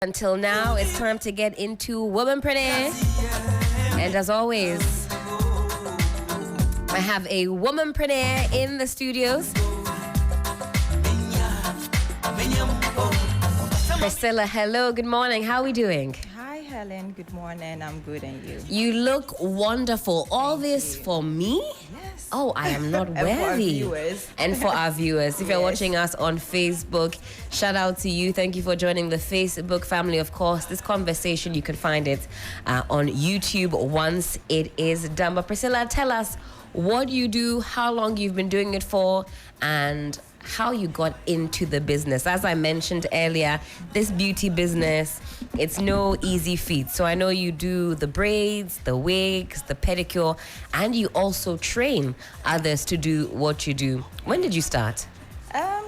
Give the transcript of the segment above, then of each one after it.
Until now, it's time to get into Womanpreneur. And as always, I have a Womanpreneur in the studios. Priscilla, hello, good morning. How are we doing? Hi, Helen. Good morning. I'm good, and you? You look wonderful. All this for me? Yes. Oh, I am not worthy. And for our viewers. And for our viewers. If you're Yes. watching us on Facebook, shout out to you. Thank you for joining the Facebook family, of course. This conversation, you can find it on YouTube once it is done. But Priscilla, tell us what you do, how long you've been doing it for, and how you got into the business. As I mentioned earlier, this beauty business, it's no easy feat. So I know you do the braids, the wigs, the pedicure, and you also train others to do what you do. When did you start?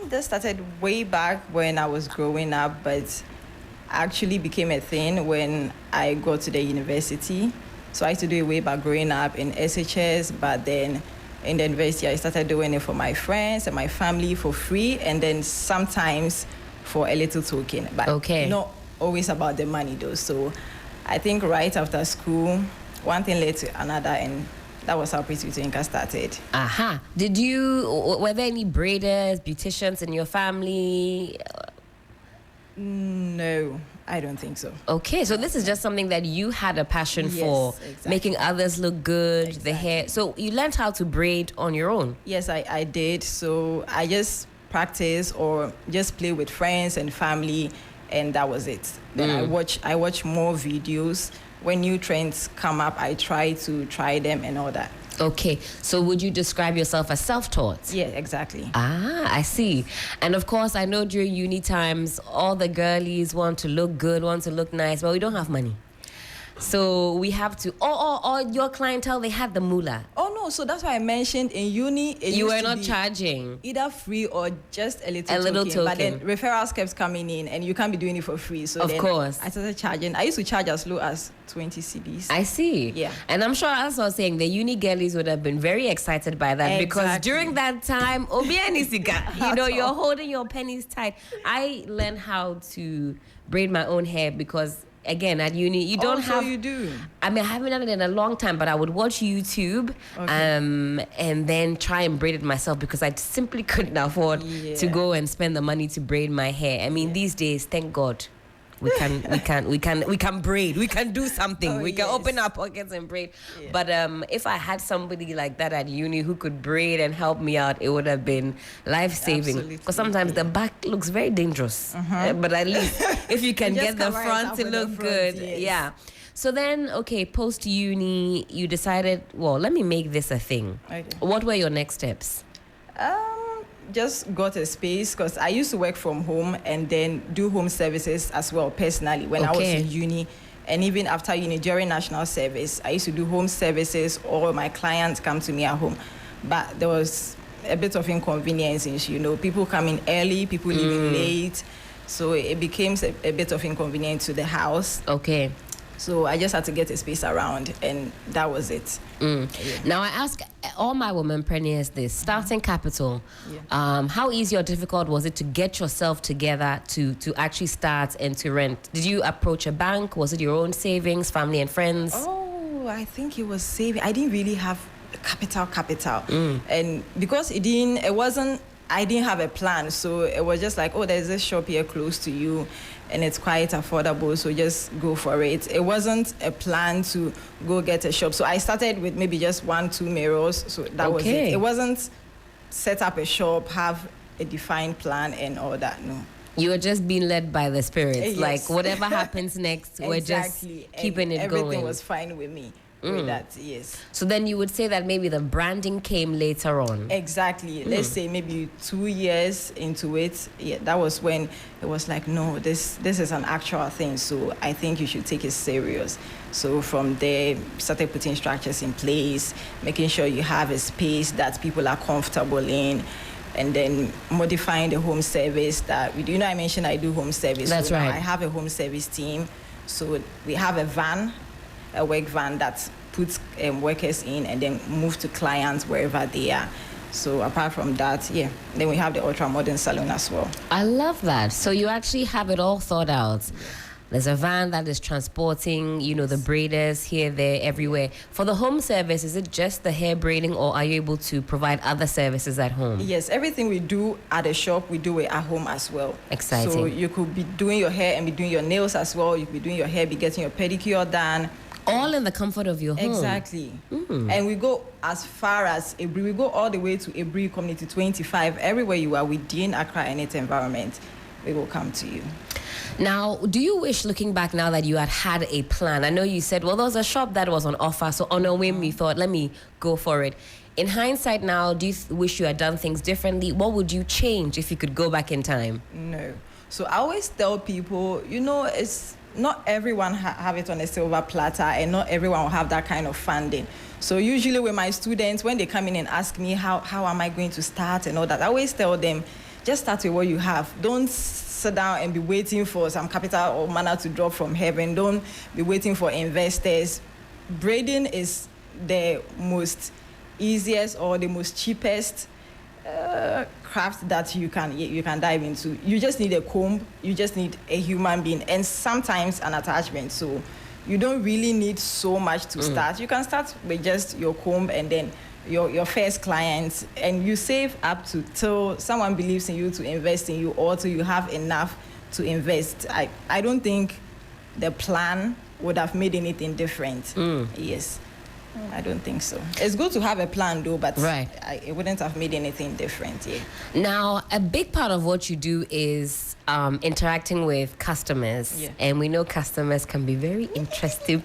This started way back when I was growing up, but actually became a thing when I got to the university. So I used to do it way back growing up in SHS, but then in the university, I started doing it for my friends and my family for free, and then sometimes for a little token, but not always about the money though. So I think right after school, one thing led to another, and that was how Priscilla Oyinka started. Aha. Were there any braiders, beauticians in your family? No, I don't think so. Okay, so this is just something that you had a passion for, exactly. Making others look good, Exactly. the hair. So you learned how to braid on your own? Yes, I did. So I just practice or just play with friends and family, and that was it. Then I watch more videos. When new trends come up, I try them and all that. Okay, so would you describe yourself as self-taught? Yeah, exactly. Ah, I see. And of course, I know during uni times, all the girlies want to look good, want to look nice, but we don't have money. So we have to, or your clientele, they had the moolah. Oh no, so that's why I mentioned in uni, You were not charging. either free or just a little token. But then referrals kept coming in, and you can't be doing it for free. So of course, I started charging. I used to charge as low as 20 cedis. I see. Yeah. And I'm sure, as I was saying, the uni girlies would have been very excited by that, because Exactly. during that time, you're holding your pennies tight. I learned how to braid my own hair because, again, at uni, you don't have... So you do? I mean, I haven't done it in a long time, but I would watch YouTube and then try and braid it myself because I simply couldn't afford to go and spend the money to braid my hair. I mean, these days, thank God, we can braid. We can do something. We can open our pockets and braid. Yeah. But if I had somebody like that at uni who could braid and help me out, it would have been life-saving. Because sometimes the back looks very dangerous. But at least if you can get the front to look good. Yeah. So then, post-uni, you decided, well, let me make this a thing. Okay. What were your next steps? Just got a space because I used to work from home and then do home services as well personally when I was in uni, and even after uni during national service I used to do home services. All my clients come to me at home, but there was a bit of inconveniences, people coming early, people leaving late, so it became a bit of inconvenience to the house. So I just had to get a space around, and that was it. Yeah. Now I ask all my womanpreneurs this: starting capital. How easy or difficult was it to get yourself together to actually start and to rent? Did you approach a bank? Was it your own savings, family and friends? Oh, I think it was saving. I didn't really have capital, and because I didn't have a plan, so it was just like, there's this shop here close to you and it's quite affordable, so just go for it. It wasn't a plan to go get a shop, so I started with maybe just 1-2 mirrors, so that was it. It wasn't set up a shop, have a defined plan and all that, no. You were just being led by the spirits. Yes. Like whatever happens next, we're just keeping it going. Everything was fine with me. With that, yes. So then you would say that maybe the branding came later on. Exactly. Let's say maybe 2 years into it. Yeah, that was when it was like, no, this is an actual thing. So I think you should take it serious. So from there, started putting structures in place, making sure you have a space that people are comfortable in, and then modifying the home service that we do. I mentioned I do home service. That's right. I have a home service team. So we have a work van that puts workers in and then move to clients wherever they are. So apart from that, yeah, then we have the ultra modern salon as well. I love that. So you actually have it all thought out. There's a van that is transporting, you know, the braiders here, there, everywhere. For the home service, is it just the hair braiding, or are you able to provide other services at home? Yes, everything we do at the shop, we do it at home as well. Exciting. So you could be doing your hair and be doing your nails as well. You could be doing your hair, be getting your pedicure done. All in the comfort of your home. Exactly. And we go as far as Ebri. We go all the way to Ebri Community 25. Everywhere you are within Accra and its environment, we will come to you. Now, do you wish, looking back now, that you had a plan? I know you said, well, there was a shop that was on offer, so on a whim you thought, let me go for it. In hindsight now, do you wish you had done things differently? What would you change if you could go back in time? No. So I always tell people, you know, it's not everyone have it on a silver platter, and not everyone will have that kind of funding. So usually with my students, when they come in and ask me how am I going to start and all that, I always tell them, just start with what you have. Don't sit down and be waiting for some capital or manna to drop from heaven. Don't be waiting for investors. Braiding is the most easiest or the most cheapest craft that you can dive into. You just need a comb, you just need a human being, and sometimes an attachment. So you don't really need so much to start. You can start with just your comb and then your first clients, and you save up to till someone believes in you to invest in you, or till you have enough to invest. I don't think the plan would have made anything different. Yes. I don't think so. It's good to have a plan though, but it wouldn't have made anything different. Yeah. Now, a big part of what you do is interacting with customers, and we know customers can be very interesting.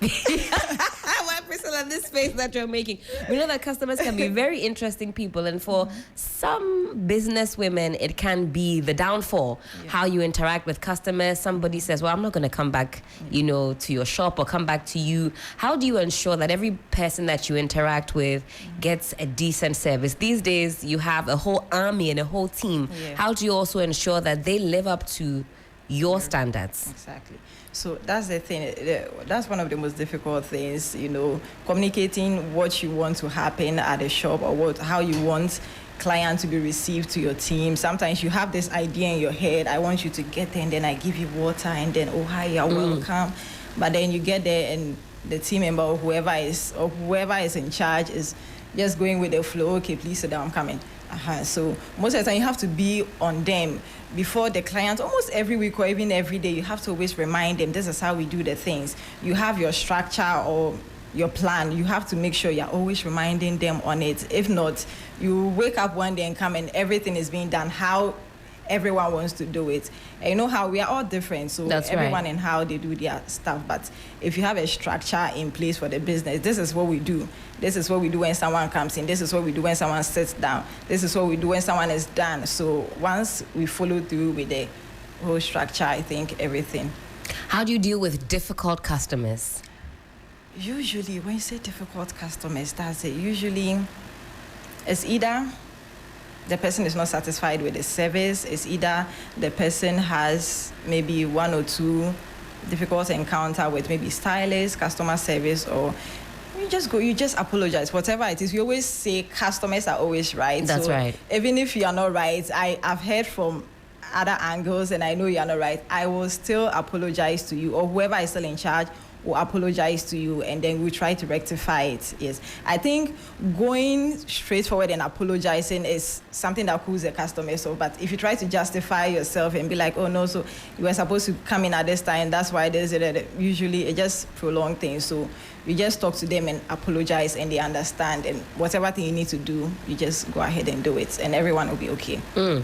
Why, Priscilla, this face that you're making? We know that customers can be very interesting people, and for some business women, it can be the downfall. How you interact with customers. Somebody says, "Well, I'm not going to come back, you know, to your shop or come back to you." How do you ensure that every person that you interact with gets a decent service? These days, you have a whole army and a whole team. How do you also ensure that they live up to your standards? Exactly. So that's the thing. That's one of the most difficult things, you know, communicating what you want to happen at a shop, or how you want client to be received to your team. Sometimes you have this idea in your head, I want you to get there, and then I give you water, and then, oh, hi, you're welcome. But then you get there and the team member or whoever is in charge is just going with the flow. Okay, please sit down, I'm coming. So most of the time you have to be on them before the client. Almost every week or even every day, you have to always remind them, this is how we do the things. You have your structure or your plan. You have to make sure you're always reminding them on it. If not, you wake up one day and come and everything is being done how everyone wants to do it. And you know how we are all different, so everyone and how they do their stuff. But if you have a structure in place for the business, this is what we do. This is what we do when someone comes in. This is what we do when someone sits down. This is what we do when someone is done. So once we follow through with the whole structure, I think everything. How do you deal with difficult customers? Usually, when you say difficult customers, that's it. Usually, it's either the person is not satisfied with the service. It's either the person has maybe one or two difficult encounter with maybe stylist, customer service, or you just apologize. Whatever it is, we always say customers are always right. That's right. Even if you are not right, I've heard from other angles and I know you are not right, I will still apologize to you, or whoever is still in charge will apologize to you, and then we try to rectify it. Yes, I think going straight forward and apologizing is something that cools the customer. So, but if you try to justify yourself and be like, oh no, so you were supposed to come in at this time, that's why there's it. Usually it just prolongs things. So you just talk to them and apologize, and they understand, and whatever thing you need to do, you just go ahead and do it, and everyone will be okay. Yeah.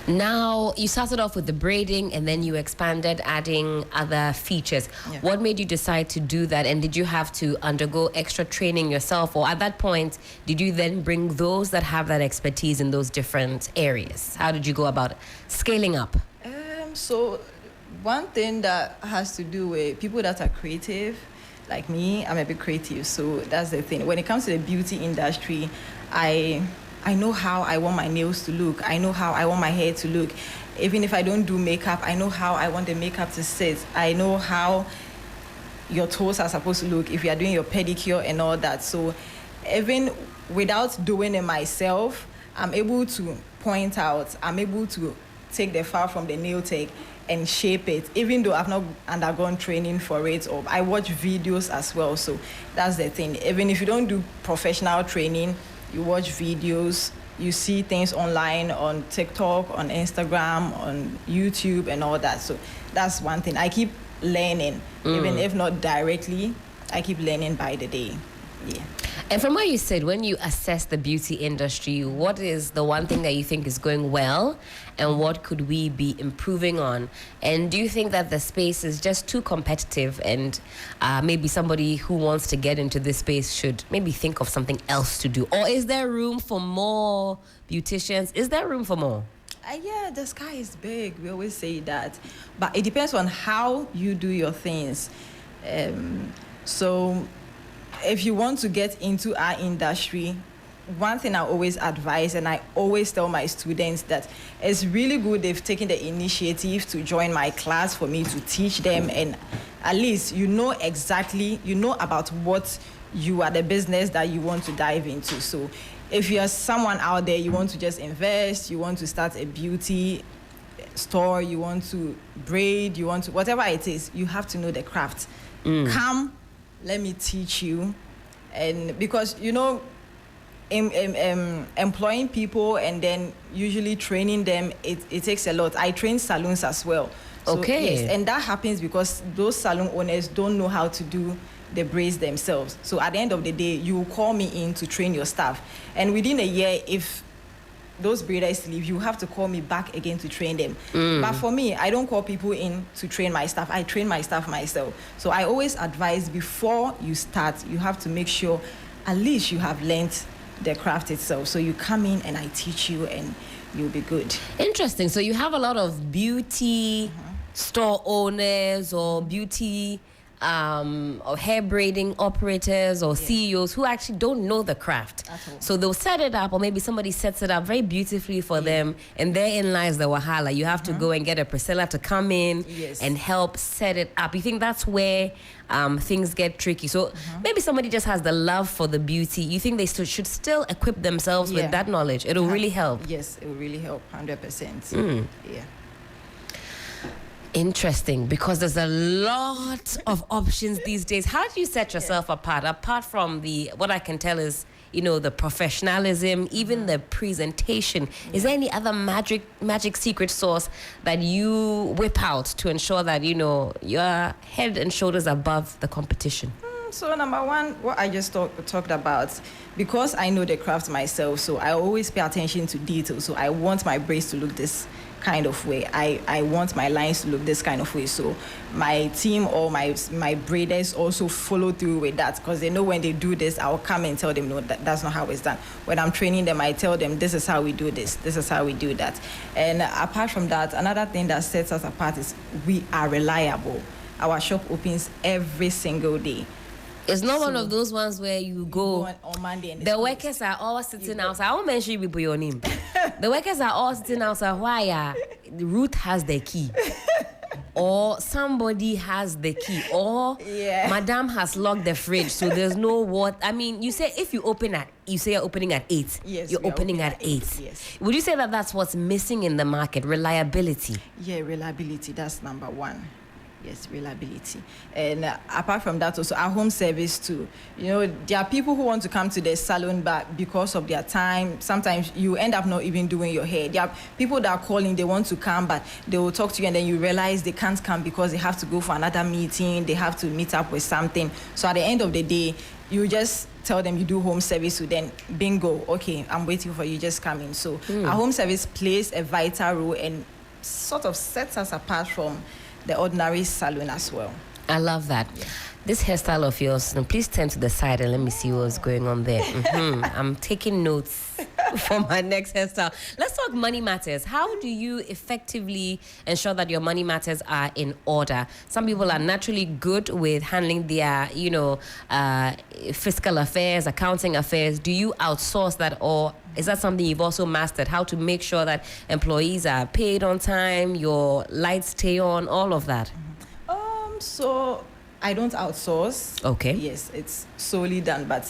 Now, you started off with the braiding, and then you expanded, adding other features. What made you decide to do that, and did you have to undergo extra training yourself, or at that point did you then bring those that have that expertise in those different areas? How did you go about scaling up? So one thing that has to do with people that are creative, like me, I'm a bit creative, so that's the thing. When it comes to the beauty industry, I know how I want my nails to look. I know how I want my hair to look. Even if I don't do makeup, I know how I want the makeup to sit. I know how your toes are supposed to look if you are doing your pedicure and all that. So even without doing it myself, I'm able to point out, I'm able to take the file from the nail tech and shape it, even though I've not undergone training for it, or I watch videos as well. So that's the thing. Even if you don't do professional training, you watch videos, you see things online on TikTok, on Instagram, on YouTube and all that. So that's one thing. I keep learning, even if not directly, I keep learning by the day. Yeah. And from what you said, when you assess the beauty industry, what is the one thing that you think is going well and what could we be improving on? And do you think that the space is just too competitive and maybe somebody who wants to get into this space should maybe think of something else to do? Or is there room for more beauticians? Is there room for more? Yeah, the sky is big. We always say that. But it depends on how you do your things. So if you want to get into our industry, one thing I always advise, and I always tell my students, that it's really good they've taken the initiative to join my class for me to teach them, and at least you know about what you are, the business that you want to dive into. So if you're someone out there, you want to just invest, you want to start a beauty store, you want to braid, you want to, whatever it is, you have to know the craft. Come, let me teach you. And because, employing people and then usually training them, it takes a lot. I train salons as well. So, okay. Yes, and that happens because those salon owners don't know how to do the braids themselves. So at the end of the day, you will call me in to train your staff. And within a year, if those braiders leave, you have to call me back again to train them. But for me, I don't call people in to train my staff. I train my staff myself. So I always advise, before you start, you have to make sure at least you have learned the craft itself. So you come in and I teach you and you'll be good. Interesting. So you have a lot of beauty store owners or beauty or hair braiding operators or CEOs who actually don't know the craft. So they'll set it up, or maybe somebody sets it up very beautifully for them, and therein lies the wahala. You have to go and get a Priscilla to come in and help set it up. You think that's where things get tricky? So maybe somebody just has the love for the beauty. You think they should still equip themselves with that knowledge? It'll really help. Yes, it will really help, 100%. Yeah. Interesting, because there's a lot of options these days. How do you set yourself apart from what I can tell is, the professionalism, even the presentation? Is there any other magic secret sauce that you whip out to ensure that, you're head and shoulders above the competition? So number one, what I just talked about, because I know the craft myself, so I always pay attention to details. So I want my braids to look this kind of way. I want my lines to look this kind of way. So my team or my braiders also follow through with that, because they know when they do this, I'll come and tell them, no, that's not how it's done. When I'm training them, I tell them, this is how we do this, this is how we do that. And apart from that, another thing that sets us apart is we are reliable. Our shop opens every single day. It's not one of those ones where you go on Monday and the workers are all sitting outside. I won't mention you by your name. The workers are all sitting outside. Why? Ruth has the key. Or somebody has the key. Or Madam has locked the fridge, so there's no what. I mean, you say if you say you're opening at 8. Yes, you're opening at 8. Yes. Would you say that that's what's missing in the market? Reliability. Yeah, reliability. That's number one. Yes, reliability. And apart from that, also our home service too. There are people who want to come to the salon, but because of their time, sometimes you end up not even doing your hair. There are people that are calling, they want to come, but they will talk to you and then you realize they can't come because they have to go for another meeting, they have to meet up with something. So at the end of the day, you just tell them you do home service, so then bingo, okay, I'm waiting for you, just come in. So our home service plays a vital role and sort of sets us apart from the ordinary salon as well. I love that. Yeah. This hairstyle of yours, please turn to the side and let me see what's going on there. I'm taking notes for my next hairstyle. Let's talk money matters. How do you effectively ensure that your money matters are in order? Some people are naturally good with handling their, fiscal affairs, accounting affairs. Do you outsource that, or is that something you've also mastered? How to make sure that employees are paid on time, your lights stay on, all of that? So I don't outsource. Okay. Yes, it's solely done, but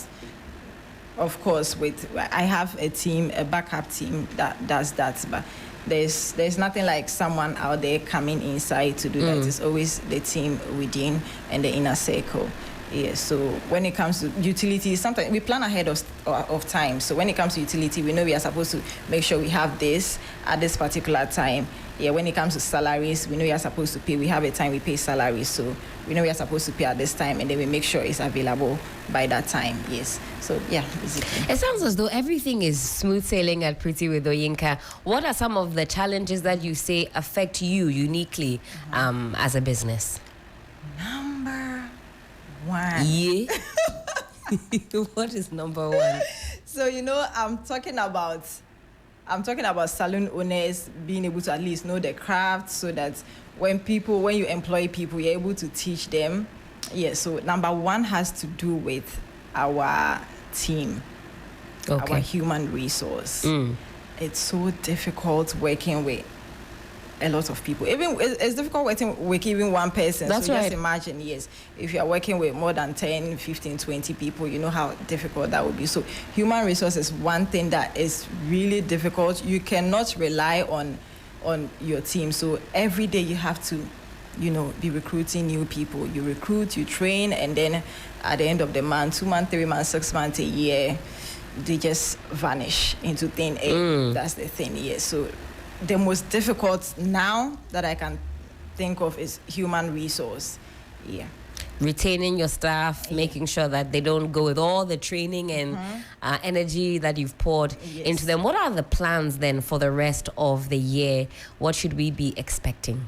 of course, I have a team, a backup team that does that. But there's nothing like someone out there coming inside to do that. It's always the team within and the inner circle. Yeah, so when it comes to utilities, sometimes we plan ahead of time. So when it comes to utility, we know we are supposed to make sure we have this at this particular time. Yeah, when it comes to salaries, we know we are supposed to pay. We have a time we pay salaries, so we know we are supposed to pay at this time, and then we make sure it's available by that time. Yes. So yeah, basically. It sounds as though everything is smooth sailing at Pretty with Oyinka. What are some of the challenges that you say affect you uniquely as a business? Number one. Yeah. What is number one? So I'm talking about salon owners being able to at least know the craft, so that when you employ people, you're able to teach them. Yeah, so number one has to do with our team, our human resource. It's so difficult working with a lot of people. Even it's difficult working with even one person. That's so right. Just imagine, yes, if you are working with more than 10, 15, 20 people, you know how difficult that would be. So human resource is one thing that is really difficult. You cannot rely on your team. So every day you have to, be recruiting new people. You recruit, you train, and then at the end of the month, 2 months, 3 months, 6 months, a year, they just vanish into thin air. That's the thing, yes. So the most difficult now that I can think of is human resource. Yeah. Retaining your staff, making sure that they don't go with all the training and energy that you've poured into them. What are the plans then for the rest of the year? What should we be expecting?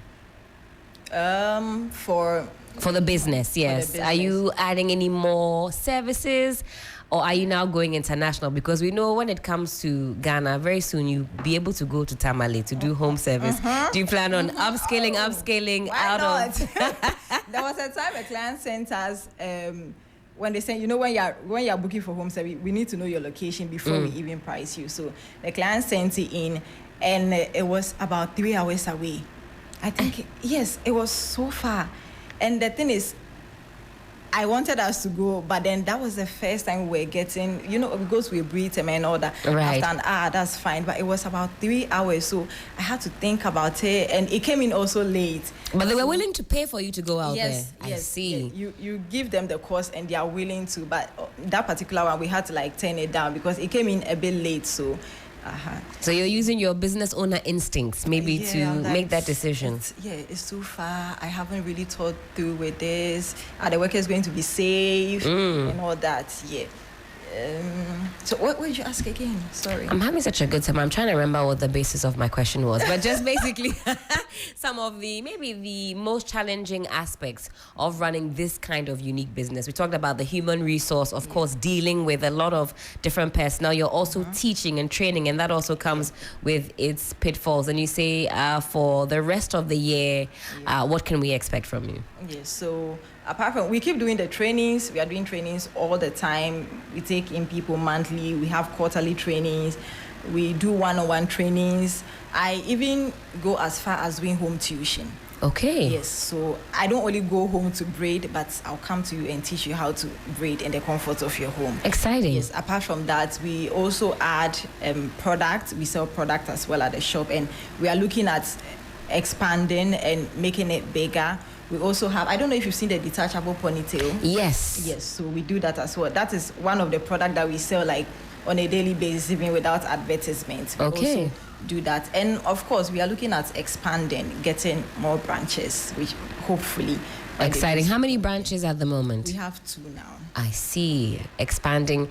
For the business, yes. For the business. Are you adding any more services? Or are you now going international? Because we know when it comes to Ghana, very soon you'll be able to go to Tamale to do home service. Do you plan on upscaling Why not? There was a time a client sent us, when they say, when you're booking for home service, we need to know your location before we even price you. So the client sent it in, and it was about 3 hours away. I think, yes, it was so far. And the thing is, I wanted us to go, but then that was the first time we were getting, because we breathe and all that. Right. After, that's fine. But it was about 3 hours, so I had to think about it, and it came in also late. But they were willing to pay for you to go out there. Yes, I see. Yes. You give them the cost, and they are willing to. But that particular one, we had to turn it down because it came in a bit late. So. So you're using your business owner instincts maybe to make that decision. It's too far. I haven't really thought through with this. Are the workers going to be safe and all that? Yeah. So what did you ask again? Sorry. I'm having such a good time. I'm trying to remember what the basis of my question was, but just basically some of the most challenging aspects of running this kind of unique business. We talked about the human resource, of course, dealing with a lot of different personnel. You're also teaching and training, and that also comes with its pitfalls. And you say for the rest of the year, what can we expect from you? Yes, so apart from, we keep doing the trainings. We are doing trainings all the time. We take in people monthly. We have quarterly trainings. We do one-on-one trainings. I even go as far as doing home tuition. Okay. Yes, so I don't only go home to braid, but I'll come to you and teach you how to braid in the comfort of your home. Exciting. Yes, apart from that, we also add product. We sell product as well at the shop, and we are looking at expanding and making it bigger. We also have, I don't know if you've seen the detachable ponytail. Yes. Yes, so we do that as well. That is one of the products that we sell on a daily basis, even without advertisement. We also do that. And of course, we are looking at expanding, getting more branches, which hopefully... Exciting. How many branches at the moment? We have 2 now. I see. Expanding.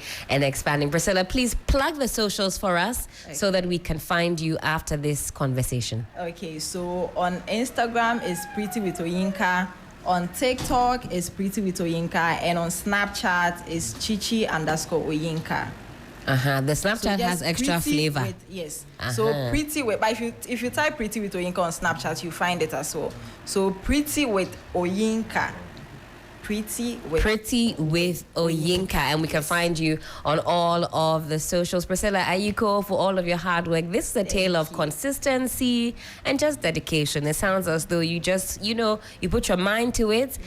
Priscilla, please plug the socials for us so that we can find you after this conversation. Okay, so on Instagram is Pretty with Oyinka. On TikTok is Pretty with Oyinka. And on Snapchat is Chichi_Oyinka. The Snapchat has extra flavor. Yes. So Pretty with, but if you type Pretty with Oyinka on Snapchat, you find it as well. So Pretty with Oyinka Pretty with Oyinka, and we can find you on all of the socials. Priscilla Oyinka, for all of your hard work. This is a tale of consistency and just dedication. It sounds as though you just, you put your mind to it,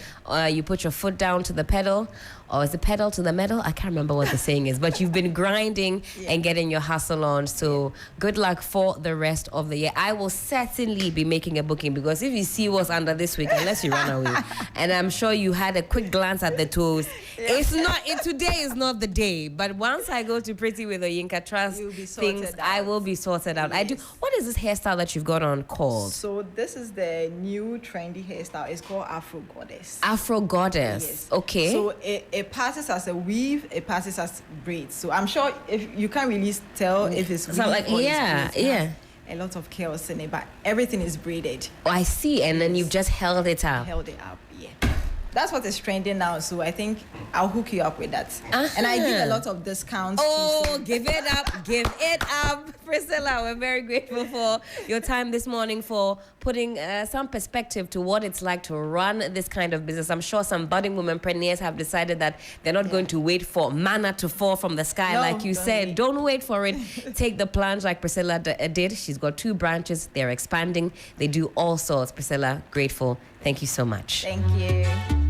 you put your foot down to the pedal, or is the pedal to the metal? I can't remember what the saying is, but you've been grinding and getting your hustle on. So good luck for the rest of the year. I will certainly be making a booking, because if you see what's under this week, unless you run away, and I'm sure you had a quick glance at the toes. Today is not the day, but once I go to Pretty with Oyinka, trust things, I will be sorted out. Yes. What is this hairstyle that you've got on called? So this is the new trendy hairstyle. It's called Afro Goddess. Afro Goddess. Yes. Okay. So it passes as a weave, it passes as braids. So I'm sure if you can't really tell if it's weave or it's braids. It has a lot of chaos in it, but everything is braided. Oh, I see. And then you've just held it up. Held it up, yeah. That's what is trending now, so I think I'll hook you up with that. And I give a lot of discounts. Oh, give it up, Priscilla. We're very grateful for your time this morning, for putting some perspective to what it's like to run this kind of business. I'm sure some budding womenpreneurs have decided that they're not going to wait for manna to fall from the sky, like you said. Don't wait for it. Take the plunge like Priscilla did. She's got 2 branches. They're expanding. They do all sorts. Priscilla, grateful. Thank you so much. Thank you.